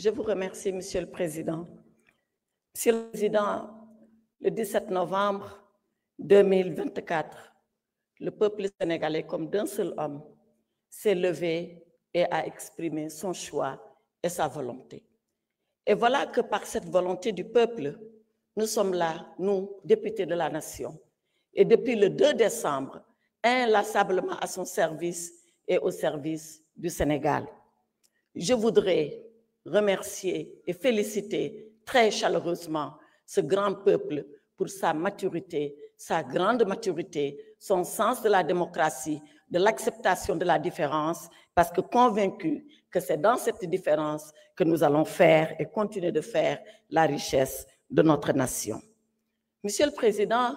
Je vous remercie, Monsieur le Président. Monsieur le Président, le 17 novembre 2024, le peuple sénégalais, comme d'un seul homme, s'est levé et a exprimé son choix et sa volonté. Et voilà que par cette volonté du peuple, nous sommes là, nous, députés de la nation. Et depuis le 2 décembre, inlassablement à son service et au service du Sénégal. Je voudrais remercier et féliciter très chaleureusement ce grand peuple pour sa maturité, sa grande maturité, son sens de la démocratie, de l'acceptation de la différence, parce que convaincu que c'est dans cette différence que nous allons faire et continuer de faire la richesse de notre nation. Monsieur le Président,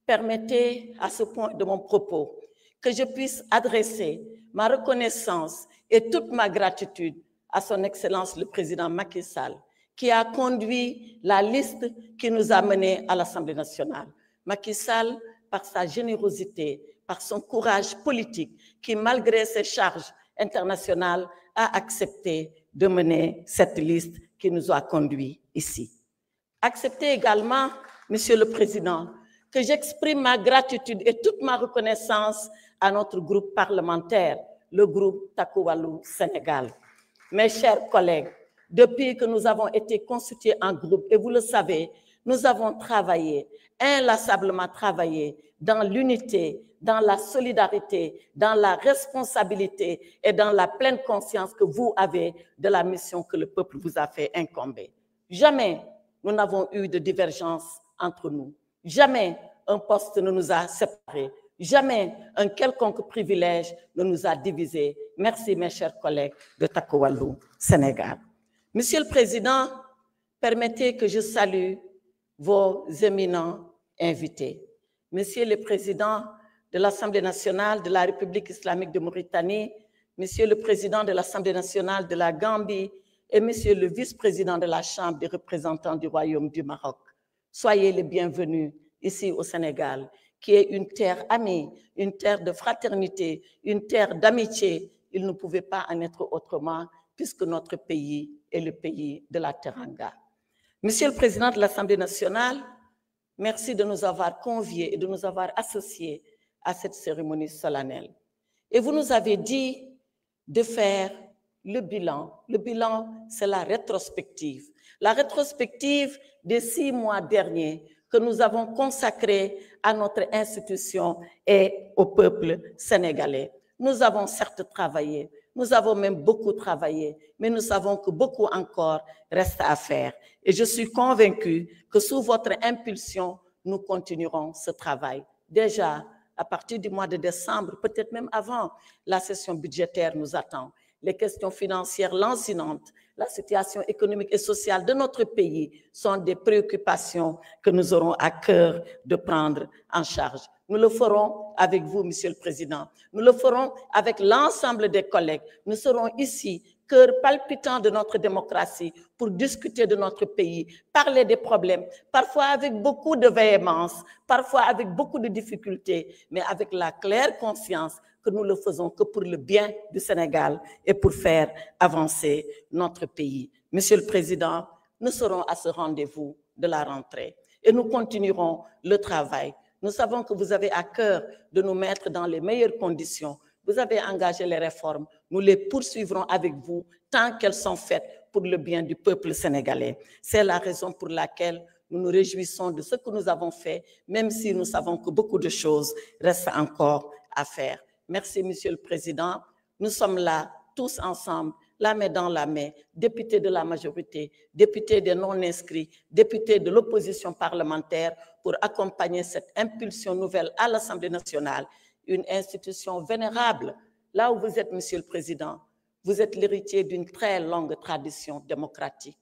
permettez à ce point de mon propos que je puisse adresser ma reconnaissance et toute ma gratitude à son Excellence le Président Macky Sall, qui a conduit la liste qui nous a menés à l'Assemblée nationale. Macky Sall, par sa générosité, par son courage politique, qui malgré ses charges internationales a accepté de mener cette liste qui nous a conduits ici. Acceptez également, Monsieur le Président, que j'exprime ma gratitude et toute ma reconnaissance à notre groupe parlementaire, le groupe Takku Wallu Sénégal. Mes chers collègues, depuis que nous avons été constitués en groupe, et vous le savez, nous avons travaillé, inlassablement travaillé, dans l'unité, dans la solidarité, dans la responsabilité et dans la pleine conscience que vous avez de la mission que le peuple vous a fait incomber. Jamais nous n'avons eu de divergence entre nous. Jamais un poste ne nous a séparés. Jamais un quelconque privilège ne nous a divisés. Merci, mes chers collègues de Takku Wallu Sénégal. Monsieur le Président, permettez que je salue vos éminents invités. Monsieur le Président de l'Assemblée nationale de la République islamique de Mauritanie, Monsieur le Président de l'Assemblée nationale de la Gambie et Monsieur le Vice-président de la Chambre des représentants du Royaume du Maroc. Soyez les bienvenus ici au Sénégal, qui est une terre amie, une terre de fraternité, une terre d'amitié. Il ne pouvait pas en être autrement, puisque notre pays est le pays de la Teranga. Monsieur le Président de l'Assemblée nationale, merci de nous avoir conviés et de nous avoir associés à cette cérémonie solennelle. Et vous nous avez dit de faire le bilan. Le bilan, c'est la rétrospective. La rétrospective des 6 mois derniers que nous avons consacrés à notre institution et au peuple sénégalais. Nous avons certes travaillé, nous avons même beaucoup travaillé, mais nous savons que beaucoup encore reste à faire. Et je suis convaincue que sous votre impulsion, nous continuerons ce travail. Déjà, à partir du mois de décembre, peut-être même avant, la session budgétaire nous attend. Les questions financières lancinantes, la situation économique et sociale de notre pays sont des préoccupations que nous aurons à cœur de prendre en charge. Nous le ferons avec vous, Monsieur le Président. Nous le ferons avec l'ensemble des collègues. Nous serons ici, cœur palpitant de notre démocratie, pour discuter de notre pays, parler des problèmes, parfois avec beaucoup de véhémence, parfois avec beaucoup de difficultés, mais avec la claire conscience que nous le faisons que pour le bien du Sénégal et pour faire avancer notre pays. Monsieur le Président, nous serons à ce rendez-vous de la rentrée et nous continuerons le travail. Nous savons que vous avez à cœur de nous mettre dans les meilleures conditions. Vous avez engagé les réformes. Nous les poursuivrons avec vous tant qu'elles sont faites pour le bien du peuple sénégalais. C'est la raison pour laquelle nous nous réjouissons de ce que nous avons fait, même si nous savons que beaucoup de choses restent encore à faire. Merci, Monsieur le Président. Nous sommes là, tous ensemble, la main dans la main, députés de la majorité, députés des non-inscrits, députés de l'opposition parlementaire, pour accompagner cette impulsion nouvelle à l'Assemblée nationale, une institution vénérable. Là où vous êtes, Monsieur le Président, vous êtes l'héritier d'une très longue tradition démocratique.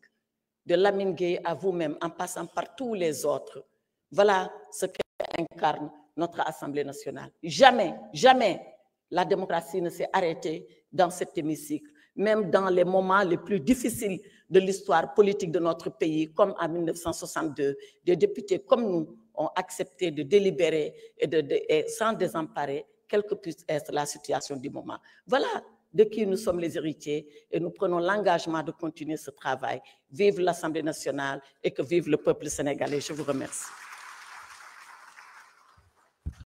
De Lamine Gueye à vous-même, en passant par tous les autres. Voilà ce qu'incarne notre Assemblée nationale. Jamais, jamais la démocratie ne s'est arrêtée dans cet hémicycle, même dans les moments les plus difficiles de l'histoire politique de notre pays, comme en 1962, des députés comme nous ont accepté de délibérer et sans désemparer, quelle que puisse être la situation du moment. Voilà de qui nous sommes les héritiers, et nous prenons l'engagement de continuer ce travail. Vive l'Assemblée nationale et que vive le peuple sénégalais. Je vous remercie.